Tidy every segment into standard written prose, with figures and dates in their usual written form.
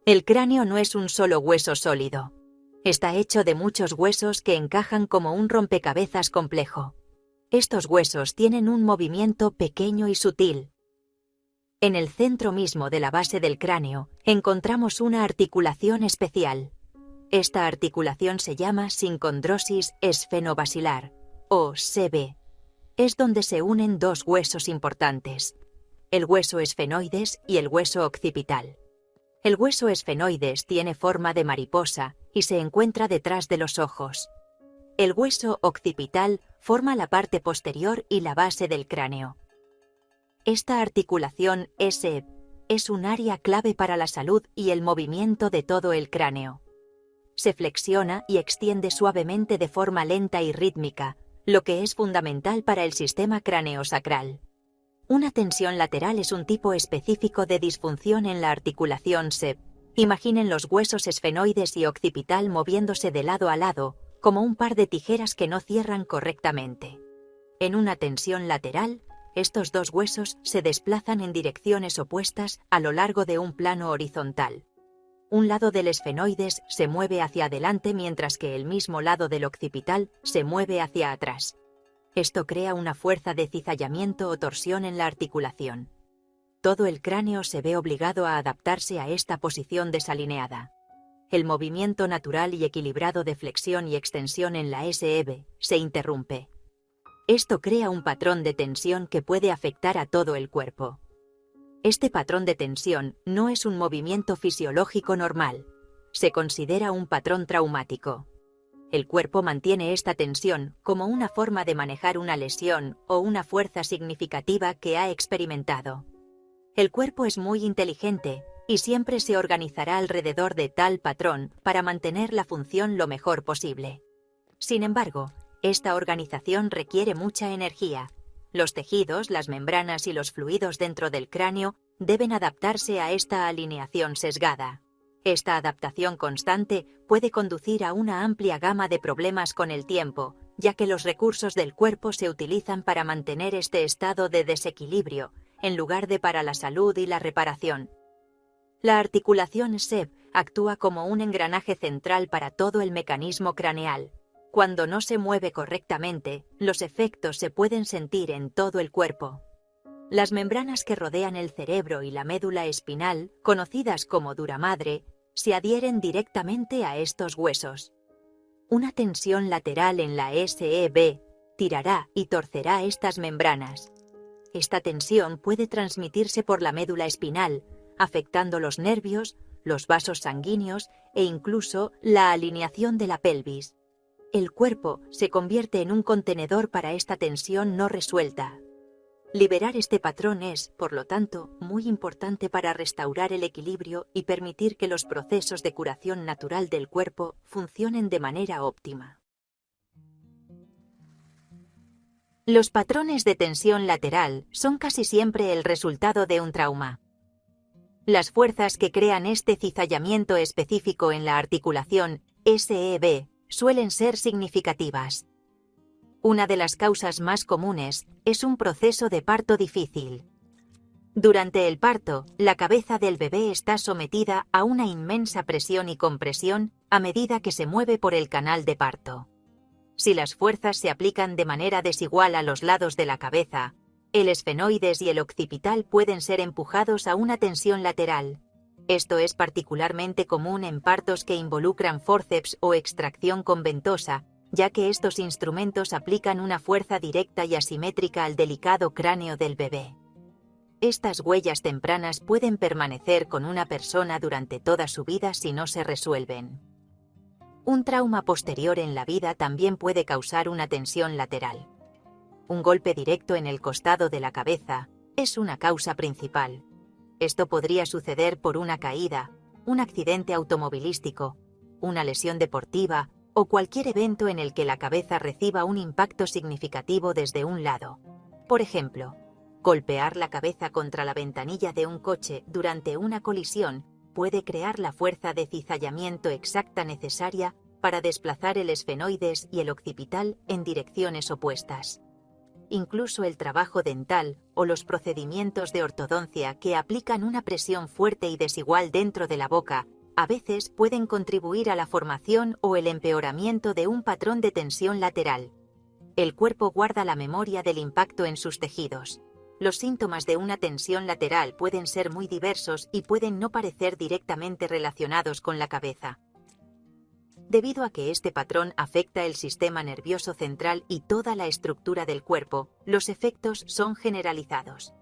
El cráneo no es un solo hueso sólido. Está hecho de muchos huesos que encajan como un rompecabezas complejo. Estos huesos tienen un movimiento pequeño y sutil. En el centro mismo de la base del cráneo encontramos una articulación especial. Esta articulación se llama sincondrosis esfenobasilar, o SB. Es donde se unen dos huesos importantes, el hueso esfenoides y el hueso occipital. El hueso esfenoides tiene forma de mariposa y se encuentra detrás de los ojos. El hueso occipital forma la parte posterior y la base del cráneo. Esta articulación SB es un área clave para la salud y el movimiento de todo el cráneo. Se flexiona y extiende suavemente de forma lenta y rítmica, lo que es fundamental para el sistema craneosacral. Una tensión lateral es un tipo específico de disfunción en la articulación SB. Imaginen los huesos esfenoides y occipital moviéndose de lado a lado, como un par de tijeras que no cierran correctamente. En una tensión lateral, estos dos huesos se desplazan en direcciones opuestas a lo largo de un plano horizontal. Un lado del esfenoides se mueve hacia adelante mientras que el mismo lado del occipital se mueve hacia atrás. Esto crea una fuerza de cizallamiento o torsión en la articulación. Todo el cráneo se ve obligado a adaptarse a esta posición desalineada. El movimiento natural y equilibrado de flexión y extensión en la SB se interrumpe. Esto crea un patrón de tensión que puede afectar a todo el cuerpo. Este patrón de tensión no es un movimiento fisiológico normal. Se considera un patrón traumático. El cuerpo mantiene esta tensión como una forma de manejar una lesión o una fuerza significativa que ha experimentado. El cuerpo es muy inteligente y siempre se organizará alrededor de tal patrón para mantener la función lo mejor posible. Sin embargo, esta organización requiere mucha energía. Los tejidos, las membranas y los fluidos dentro del cráneo deben adaptarse a esta alineación sesgada. Esta adaptación constante puede conducir a una amplia gama de problemas con el tiempo, ya que los recursos del cuerpo se utilizan para mantener este estado de desequilibrio, en lugar de para la salud y la reparación. La articulación SB actúa como un engranaje central para todo el mecanismo craneal. Cuando no se mueve correctamente, los efectos se pueden sentir en todo el cuerpo. Las membranas que rodean el cerebro y la médula espinal, conocidas como duramadre, se adhieren directamente a estos huesos. Una tensión lateral en la SEB tirará y torcerá estas membranas. Esta tensión puede transmitirse por la médula espinal, afectando los nervios, los vasos sanguíneos e incluso la alineación de la pelvis. El cuerpo se convierte en un contenedor para esta tensión no resuelta. Liberar este patrón es, por lo tanto, muy importante para restaurar el equilibrio y permitir que los procesos de curación natural del cuerpo funcionen de manera óptima. Los patrones de tensión lateral son casi siempre el resultado de un trauma. Las fuerzas que crean este cizallamiento específico en la articulación SEB suelen ser significativas. Una de las causas más comunes es un proceso de parto difícil. Durante el parto, la cabeza del bebé está sometida a una inmensa presión y compresión a medida que se mueve por el canal de parto. Si las fuerzas se aplican de manera desigual a los lados de la cabeza, el esfenoides y el occipital pueden ser empujados a una tensión lateral. Esto es particularmente común en partos que involucran fórceps o extracción con ventosa, ya que estos instrumentos aplican una fuerza directa y asimétrica al delicado cráneo del bebé. Estas huellas tempranas pueden permanecer con una persona durante toda su vida si no se resuelven. Un trauma posterior en la vida también puede causar una tensión lateral. Un golpe directo en el costado de la cabeza es una causa principal. Esto podría suceder por una caída, un accidente automovilístico, una lesión deportiva o cualquier evento en el que la cabeza reciba un impacto significativo desde un lado. Por ejemplo, golpear la cabeza contra la ventanilla de un coche durante una colisión puede crear la fuerza de cizallamiento exacta necesaria para desplazar el esfenoides y el occipital en direcciones opuestas. Incluso el trabajo dental o los procedimientos de ortodoncia que aplican una presión fuerte y desigual dentro de la boca A veces pueden contribuir a la formación o el empeoramiento de un patrón de tensión lateral. El cuerpo guarda la memoria del impacto en sus tejidos. Los síntomas de una tensión lateral pueden ser muy diversos y pueden no parecer directamente relacionados con la cabeza. Debido a que este patrón afecta el sistema nervioso central y toda la estructura del cuerpo, los efectos son generalizados.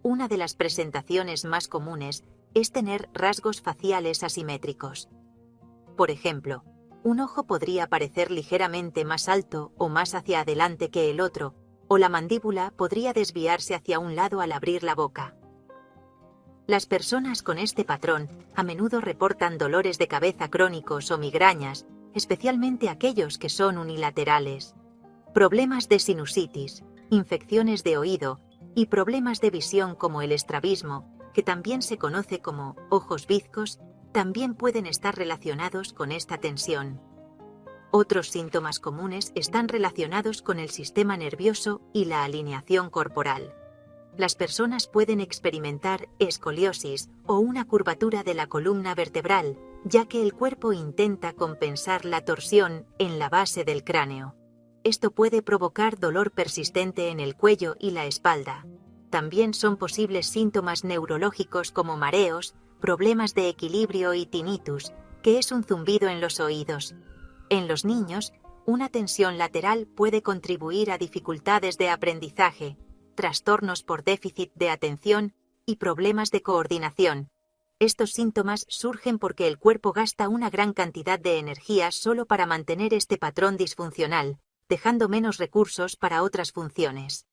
Una de las presentaciones más comunes es tener rasgos faciales asimétricos. Por ejemplo, un ojo podría parecer ligeramente más alto o más hacia adelante que el otro, o la mandíbula podría desviarse hacia un lado al abrir la boca. Las personas con este patrón a menudo reportan dolores de cabeza crónicos o migrañas, especialmente aquellos que son unilaterales, problemas de sinusitis, infecciones de oído y problemas de visión como el estrabismo, que también se conoce como ojos bizcos, también pueden estar relacionados con esta tensión. Otros síntomas comunes están relacionados con el sistema nervioso y la alineación corporal. Las personas pueden experimentar escoliosis o una curvatura de la columna vertebral, ya que el cuerpo intenta compensar la torsión en la base del cráneo. Esto puede provocar dolor persistente en el cuello y la espalda. También son posibles síntomas neurológicos como mareos, problemas de equilibrio y tinnitus, que es un zumbido en los oídos. En los niños, una tensión lateral puede contribuir a dificultades de aprendizaje, trastornos por déficit de atención y problemas de coordinación. Estos síntomas surgen porque el cuerpo gasta una gran cantidad de energía solo para mantener este patrón disfuncional, dejando menos recursos para otras funciones.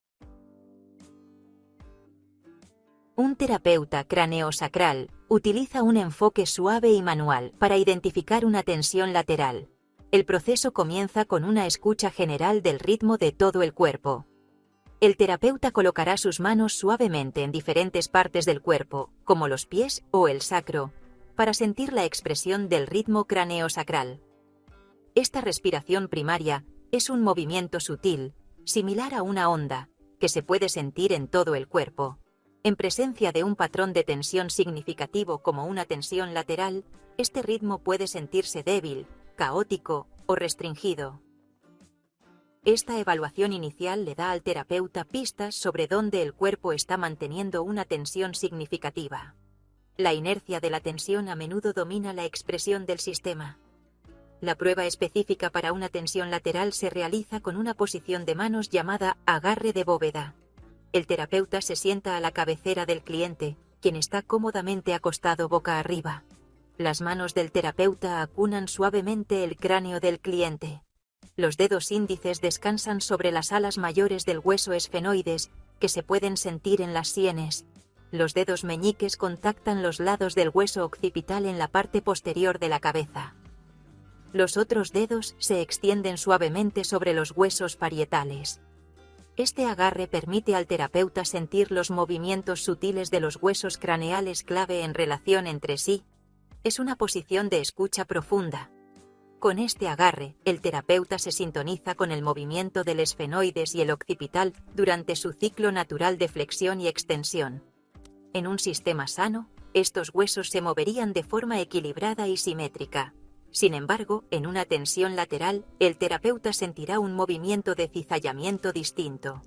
Un terapeuta craneosacral utiliza un enfoque suave y manual para identificar una tensión lateral. El proceso comienza con una escucha general del ritmo de todo el cuerpo. El terapeuta colocará sus manos suavemente en diferentes partes del cuerpo, como los pies o el sacro, para sentir la expresión del ritmo craneosacral. Esta respiración primaria es un movimiento sutil, similar a una onda, que se puede sentir en todo el cuerpo. En presencia de un patrón de tensión significativo como una tensión lateral, este ritmo puede sentirse débil, caótico o restringido. Esta evaluación inicial le da al terapeuta pistas sobre dónde el cuerpo está manteniendo una tensión significativa. La inercia de la tensión a menudo domina la expresión del sistema. La prueba específica para una tensión lateral se realiza con una posición de manos llamada agarre de bóveda. El terapeuta se sienta a la cabecera del cliente, quien está cómodamente acostado boca arriba. Las manos del terapeuta acunan suavemente el cráneo del cliente. Los dedos índices descansan sobre las alas mayores del hueso esfenoides, que se pueden sentir en las sienes. Los dedos meñiques contactan los lados del hueso occipital en la parte posterior de la cabeza. Los otros dedos se extienden suavemente sobre los huesos parietales. Este agarre permite al terapeuta sentir los movimientos sutiles de los huesos craneales clave en relación entre sí. Es una posición de escucha profunda. Con este agarre, el terapeuta se sintoniza con el movimiento del esfenoides y el occipital durante su ciclo natural de flexión y extensión. En un sistema sano, estos huesos se moverían de forma equilibrada y simétrica. Sin embargo, en una tensión lateral, el terapeuta sentirá un movimiento de cizallamiento distinto.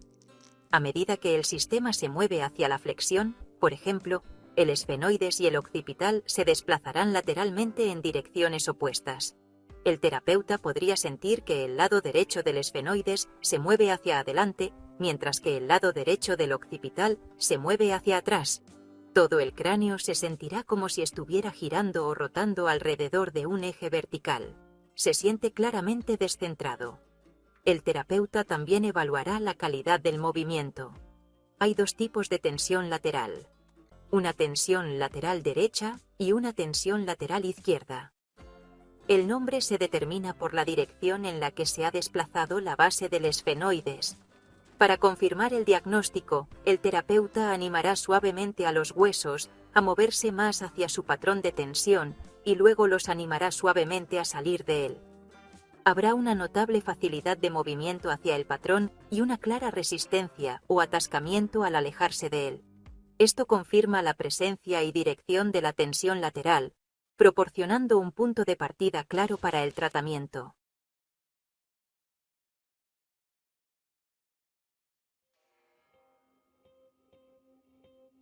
A medida que el sistema se mueve hacia la flexión, por ejemplo, el esfenoides y el occipital se desplazarán lateralmente en direcciones opuestas. El terapeuta podría sentir que el lado derecho del esfenoides se mueve hacia adelante, mientras que el lado derecho del occipital se mueve hacia atrás. Todo el cráneo se sentirá como si estuviera girando o rotando alrededor de un eje vertical. Se siente claramente descentrado. El terapeuta también evaluará la calidad del movimiento. Hay dos tipos de tensión lateral: una tensión lateral derecha y una tensión lateral izquierda. El nombre se determina por la dirección en la que se ha desplazado la base del esfenoides. Para confirmar el diagnóstico, el terapeuta animará suavemente a los huesos a moverse más hacia su patrón de tensión y luego los animará suavemente a salir de él. Habrá una notable facilidad de movimiento hacia el patrón y una clara resistencia o atascamiento al alejarse de él. Esto confirma la presencia y dirección de la tensión lateral, proporcionando un punto de partida claro para el tratamiento.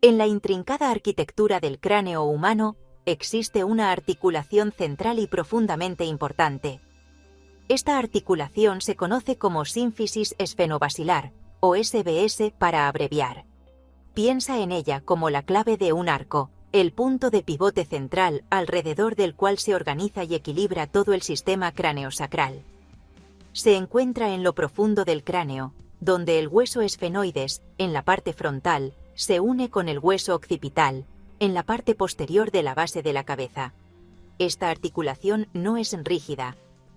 En la intrincada arquitectura del cráneo humano, existe una articulación central y profundamente importante. Esta articulación se conoce como sínfisis esfenobasilar, o SBS para abreviar. Piensa en ella como la clave de un arco, el punto de pivote central alrededor del cual se organiza y equilibra todo el sistema craneosacral. Se encuentra en lo profundo del cráneo, donde el hueso esfenoides, en la parte frontal, se une con el hueso occipital, en la parte posterior de la base de la cabeza. Esta articulación no es rígida.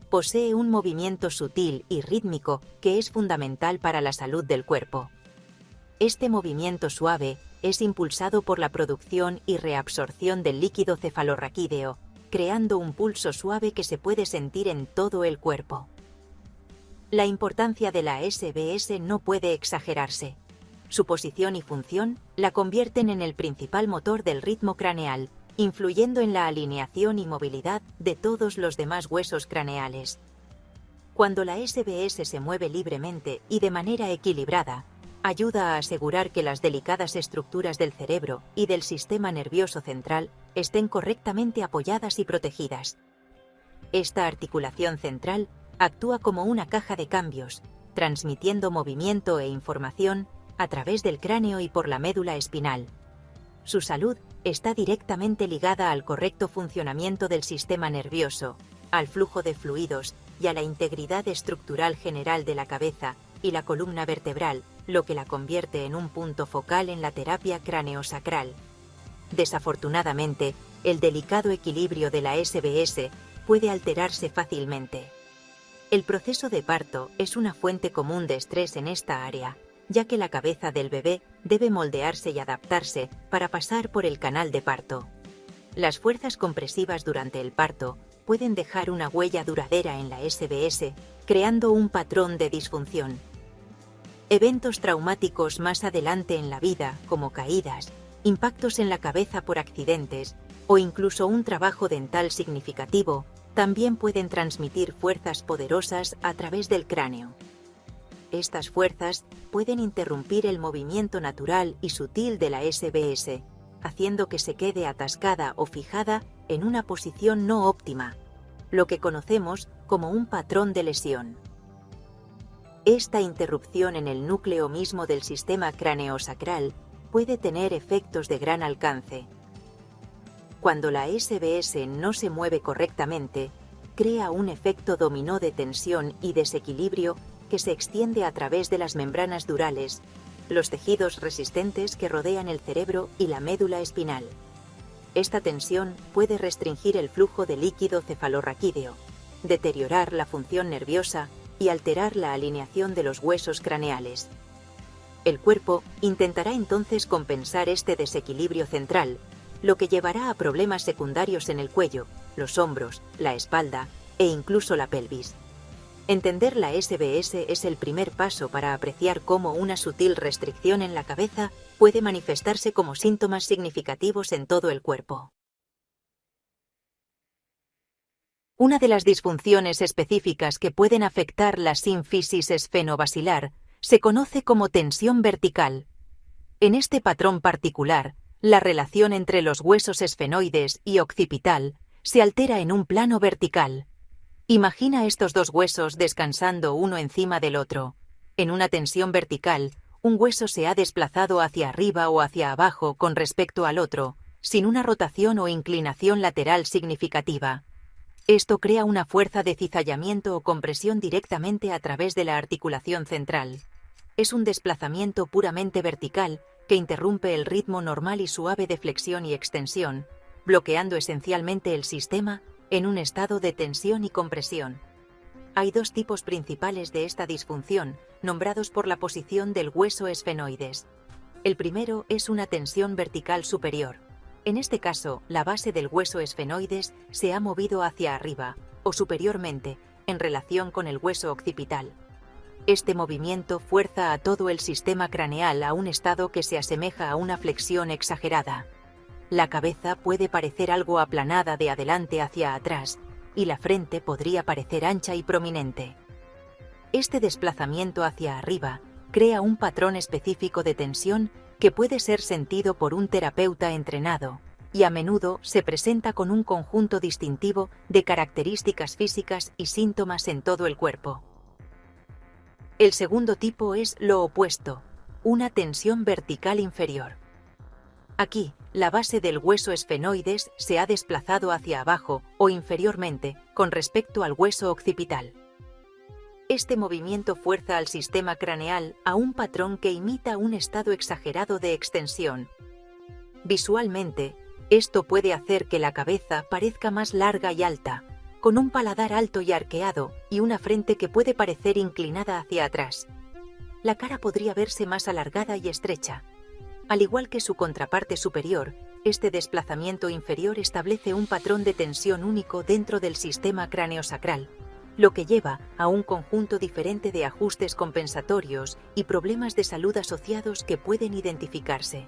Posee un movimiento sutil y rítmico que es fundamental para la salud del cuerpo. Este movimiento suave es impulsado por la producción y reabsorción del líquido cefalorraquídeo, creando un pulso suave que se puede sentir en todo el cuerpo. La importancia de la SBS no puede exagerarse. Su posición y función la convierten en el principal motor del ritmo craneal, influyendo en la alineación y movilidad de todos los demás huesos craneales. Cuando la SBS se mueve libremente y de manera equilibrada, ayuda a asegurar que las delicadas estructuras del cerebro y del sistema nervioso central estén correctamente apoyadas y protegidas. Esta articulación central actúa como una caja de cambios, transmitiendo movimiento e información a través del cráneo y por la médula espinal. Su salud está directamente ligada al correcto funcionamiento del sistema nervioso, al flujo de fluidos y a la integridad estructural general de la cabeza y la columna vertebral, lo que la convierte en un punto focal en la terapia craneosacral. Desafortunadamente, el delicado equilibrio de la SBS puede alterarse fácilmente. El proceso de parto es una fuente común de estrés en esta área, ya que la cabeza del bebé debe moldearse y adaptarse para pasar por el canal de parto. Las fuerzas compresivas durante el parto pueden dejar una huella duradera en la SBS, creando un patrón de disfunción. Eventos traumáticos más adelante en la vida, como caídas, impactos en la cabeza por accidentes o incluso un trabajo dental significativo, también pueden transmitir fuerzas poderosas a través del cráneo. Estas fuerzas pueden interrumpir el movimiento natural y sutil de la SBS, haciendo que se quede atascada o fijada en una posición no óptima, lo que conocemos como un patrón de lesión. Esta interrupción en el núcleo mismo del sistema craneosacral puede tener efectos de gran alcance. Cuando la SBS no se mueve correctamente, crea un efecto dominó de tensión y desequilibrio que se extiende a través de las membranas durales, los tejidos resistentes que rodean el cerebro y la médula espinal. Esta tensión puede restringir el flujo de líquido cefalorraquídeo, deteriorar la función nerviosa y alterar la alineación de los huesos craneales. El cuerpo intentará entonces compensar este desequilibrio central, lo que llevará a problemas secundarios en el cuello, los hombros, la espalda e incluso la pelvis. Entender la SBS es el primer paso para apreciar cómo una sutil restricción en la cabeza puede manifestarse como síntomas significativos en todo el cuerpo. Una de las disfunciones específicas que pueden afectar la sínfisis esfenobasilar se conoce como tensión vertical. En este patrón particular, la relación entre los huesos esfenoides y occipital se altera en un plano vertical. Imagina estos dos huesos descansando uno encima del otro. En una tensión vertical, un hueso se ha desplazado hacia arriba o hacia abajo con respecto al otro, sin una rotación o inclinación lateral significativa. Esto crea una fuerza de cizallamiento o compresión directamente a través de la articulación central. Es un desplazamiento puramente vertical que interrumpe el ritmo normal y suave de flexión y extensión, bloqueando esencialmente el sistema en un estado de tensión y compresión. Hay dos tipos principales de esta disfunción, nombrados por la posición del hueso esfenoides. El primero es una tensión vertical superior. En este caso, la base del hueso esfenoides se ha movido hacia arriba, o superiormente, en relación con el hueso occipital. Este movimiento fuerza a todo el sistema craneal a un estado que se asemeja a una flexión exagerada. La cabeza puede parecer algo aplanada de adelante hacia atrás, y la frente podría parecer ancha y prominente. Este desplazamiento hacia arriba crea un patrón específico de tensión que puede ser sentido por un terapeuta entrenado, y a menudo se presenta con un conjunto distintivo de características físicas y síntomas en todo el cuerpo. El segundo tipo es lo opuesto, una tensión vertical inferior. Aquí, la base del hueso esfenoides se ha desplazado hacia abajo o inferiormente con respecto al hueso occipital. Este movimiento fuerza al sistema craneal a un patrón que imita un estado exagerado de extensión. Visualmente, esto puede hacer que la cabeza parezca más larga y alta, con un paladar alto y arqueado y una frente que puede parecer inclinada hacia atrás. La cara podría verse más alargada y estrecha. Al igual que su contraparte superior, este desplazamiento inferior establece un patrón de tensión único dentro del sistema craneosacral, lo que lleva a un conjunto diferente de ajustes compensatorios y problemas de salud asociados que pueden identificarse.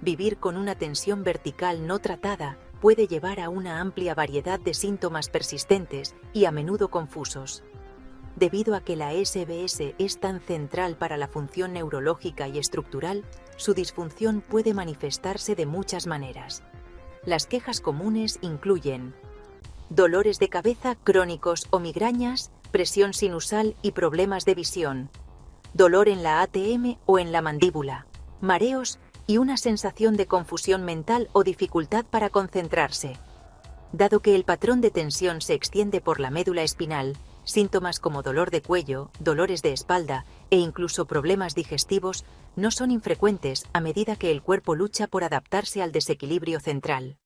Vivir con una tensión vertical no tratada puede llevar a una amplia variedad de síntomas persistentes y a menudo confusos. Debido a que la SBS es tan central para la función neurológica y estructural, su disfunción puede manifestarse de muchas maneras. Las quejas comunes incluyen dolores de cabeza crónicos o migrañas, presión sinusal y problemas de visión, dolor en la ATM o en la mandíbula, mareos y una sensación de confusión mental o dificultad para concentrarse. Dado que el patrón de tensión se extiende por la médula espinal, síntomas como dolor de cuello, dolores de espalda e incluso problemas digestivos no son infrecuentes a medida que el cuerpo lucha por adaptarse al desequilibrio central.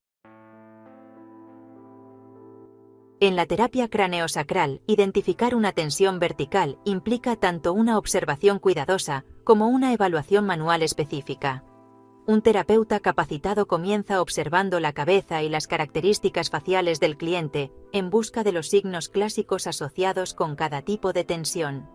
En la terapia craneosacral, identificar una tensión vertical implica tanto una observación cuidadosa como una evaluación manual específica. Un terapeuta capacitado comienza observando la cabeza y las características faciales del cliente en busca de los signos clásicos asociados con cada tipo de tensión.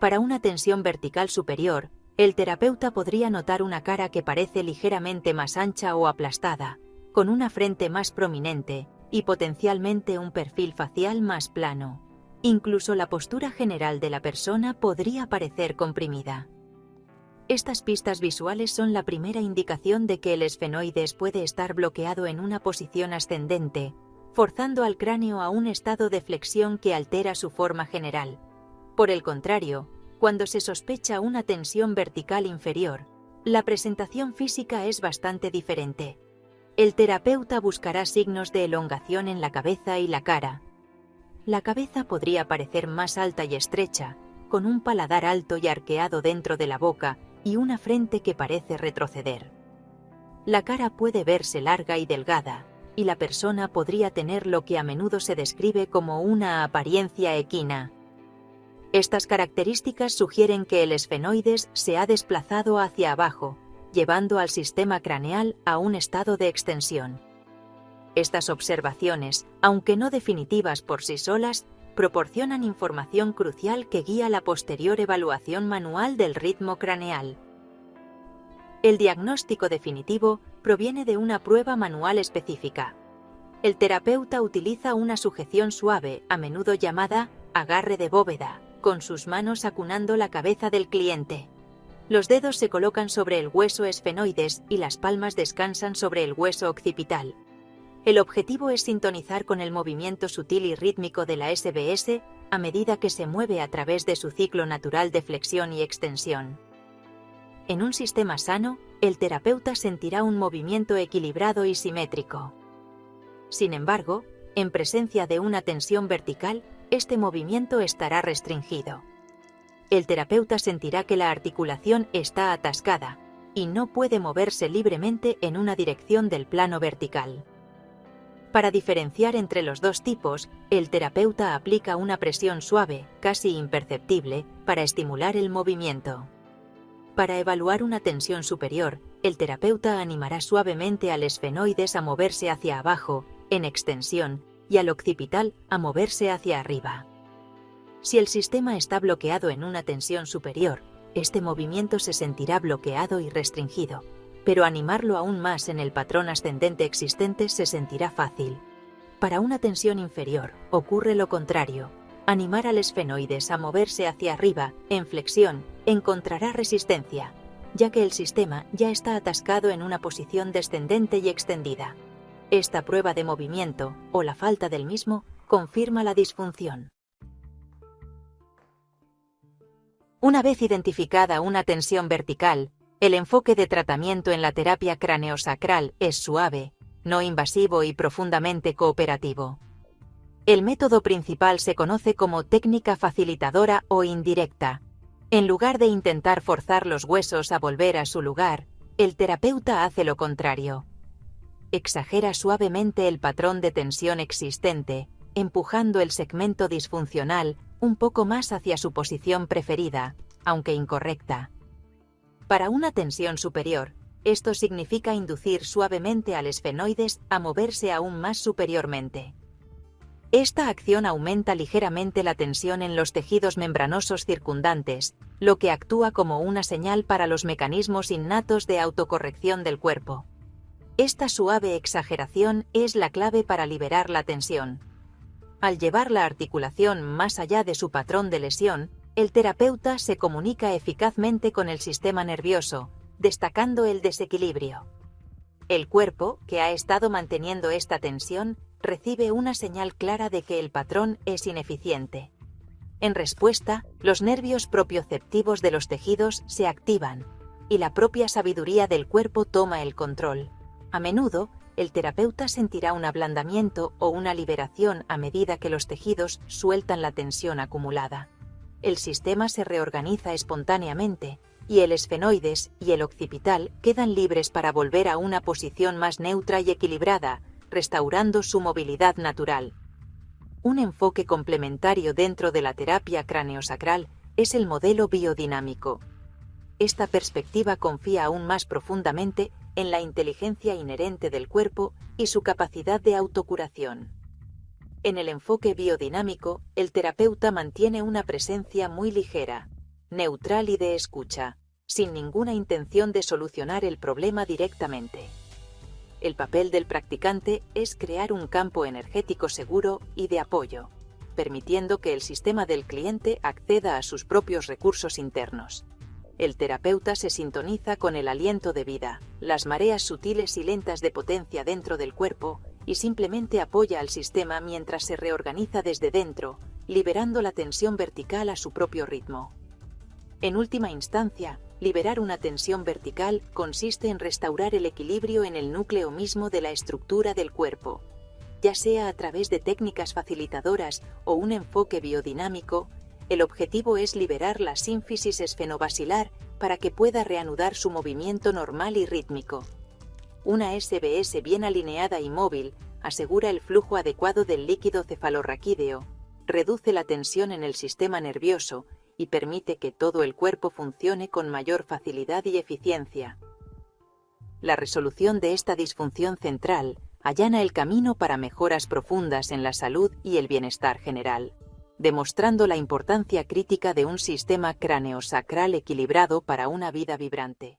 Para una tensión vertical superior, el terapeuta podría notar una cara que parece ligeramente más ancha o aplastada, con una frente más prominente y potencialmente un perfil facial más plano. Incluso la postura general de la persona podría parecer comprimida. Estas pistas visuales son la primera indicación de que el esfenoides puede estar bloqueado en una posición ascendente, forzando al cráneo a un estado de flexión que altera su forma general. Por el contrario, cuando se sospecha una tensión vertical inferior, la presentación física es bastante diferente. El terapeuta buscará signos de elongación en la cabeza y la cara. La cabeza podría parecer más alta y estrecha, con un paladar alto y arqueado dentro de la boca y una frente que parece retroceder. La cara puede verse larga y delgada, y la persona podría tener lo que a menudo se describe como una apariencia equina. Estas características sugieren que el esfenoides se ha desplazado hacia abajo, llevando al sistema craneal a un estado de extensión. Estas observaciones, aunque no definitivas por sí solas, proporcionan información crucial que guía la posterior evaluación manual del ritmo craneal. El diagnóstico definitivo proviene de una prueba manual específica. El terapeuta utiliza una sujeción suave, a menudo llamada agarre de bóveda, con sus manos acunando la cabeza del cliente. Los dedos se colocan sobre el hueso esfenoides y las palmas descansan sobre el hueso occipital. El objetivo es sintonizar con el movimiento sutil y rítmico de la SBS a medida que se mueve a través de su ciclo natural de flexión y extensión. En un sistema sano, el terapeuta sentirá un movimiento equilibrado y simétrico. Sin embargo, en presencia de una tensión vertical, este movimiento estará restringido. El terapeuta sentirá que la articulación está atascada y no puede moverse libremente en una dirección del plano vertical. Para diferenciar entre los dos tipos, el terapeuta aplica una presión suave, casi imperceptible, para estimular el movimiento. Para evaluar una tensión superior, el terapeuta animará suavemente al esfenoides a moverse hacia abajo, en extensión, y al occipital a moverse hacia arriba. Si el sistema está bloqueado en una tensión superior, este movimiento se sentirá bloqueado y restringido, pero animarlo aún más en el patrón ascendente existente se sentirá fácil. Para una tensión inferior, ocurre lo contrario. Animar al esfenoides a moverse hacia arriba, en flexión, encontrará resistencia, ya que el sistema ya está atascado en una posición descendente y extendida. Esta prueba de movimiento, o la falta del mismo, confirma la disfunción. Una vez identificada una tensión vertical, el enfoque de tratamiento en la terapia craneosacral es suave, no invasivo y profundamente cooperativo. El método principal se conoce como técnica facilitadora o indirecta. En lugar de intentar forzar los huesos a volver a su lugar, el terapeuta hace lo contrario. Exagera suavemente el patrón de tensión existente, empujando el segmento disfuncional un poco más hacia su posición preferida, aunque incorrecta. Para una tensión superior, esto significa inducir suavemente al esfenoides a moverse aún más superiormente. Esta acción aumenta ligeramente la tensión en los tejidos membranosos circundantes, lo que actúa como una señal para los mecanismos innatos de autocorrección del cuerpo. Esta suave exageración es la clave para liberar la tensión. Al llevar la articulación más allá de su patrón de lesión, el terapeuta se comunica eficazmente con el sistema nervioso, destacando el desequilibrio. El cuerpo, que ha estado manteniendo esta tensión, recibe una señal clara de que el patrón es ineficiente. En respuesta, los nervios propioceptivos de los tejidos se activan, y la propia sabiduría del cuerpo toma el control. A menudo, el terapeuta sentirá un ablandamiento o una liberación a medida que los tejidos sueltan la tensión acumulada. El sistema se reorganiza espontáneamente, y el esfenoides y el occipital quedan libres para volver a una posición más neutra y equilibrada, restaurando su movilidad natural. Un enfoque complementario dentro de la terapia craneosacral es el modelo biodinámico. Esta perspectiva confía aún más profundamente en la inteligencia inherente del cuerpo y su capacidad de autocuración. En el enfoque biodinámico, el terapeuta mantiene una presencia muy ligera, neutral y de escucha, sin ninguna intención de solucionar el problema directamente. El papel del practicante es crear un campo energético seguro y de apoyo, permitiendo que el sistema del cliente acceda a sus propios recursos internos. El terapeuta se sintoniza con el aliento de vida, las mareas sutiles y lentas de potencia dentro del cuerpo, y simplemente apoya al sistema mientras se reorganiza desde dentro, liberando la tensión vertical a su propio ritmo. En última instancia, liberar una tensión vertical consiste en restaurar el equilibrio en el núcleo mismo de la estructura del cuerpo, ya sea a través de técnicas facilitadoras o un enfoque biodinámico. El objetivo es liberar la sínfisis esfenobasilar para que pueda reanudar su movimiento normal y rítmico. Una SBS bien alineada y móvil asegura el flujo adecuado del líquido cefalorraquídeo, reduce la tensión en el sistema nervioso y permite que todo el cuerpo funcione con mayor facilidad y eficiencia. La resolución de esta disfunción central allana el camino para mejoras profundas en la salud y el bienestar general, demostrando la importancia crítica de un sistema craneosacral equilibrado para una vida vibrante.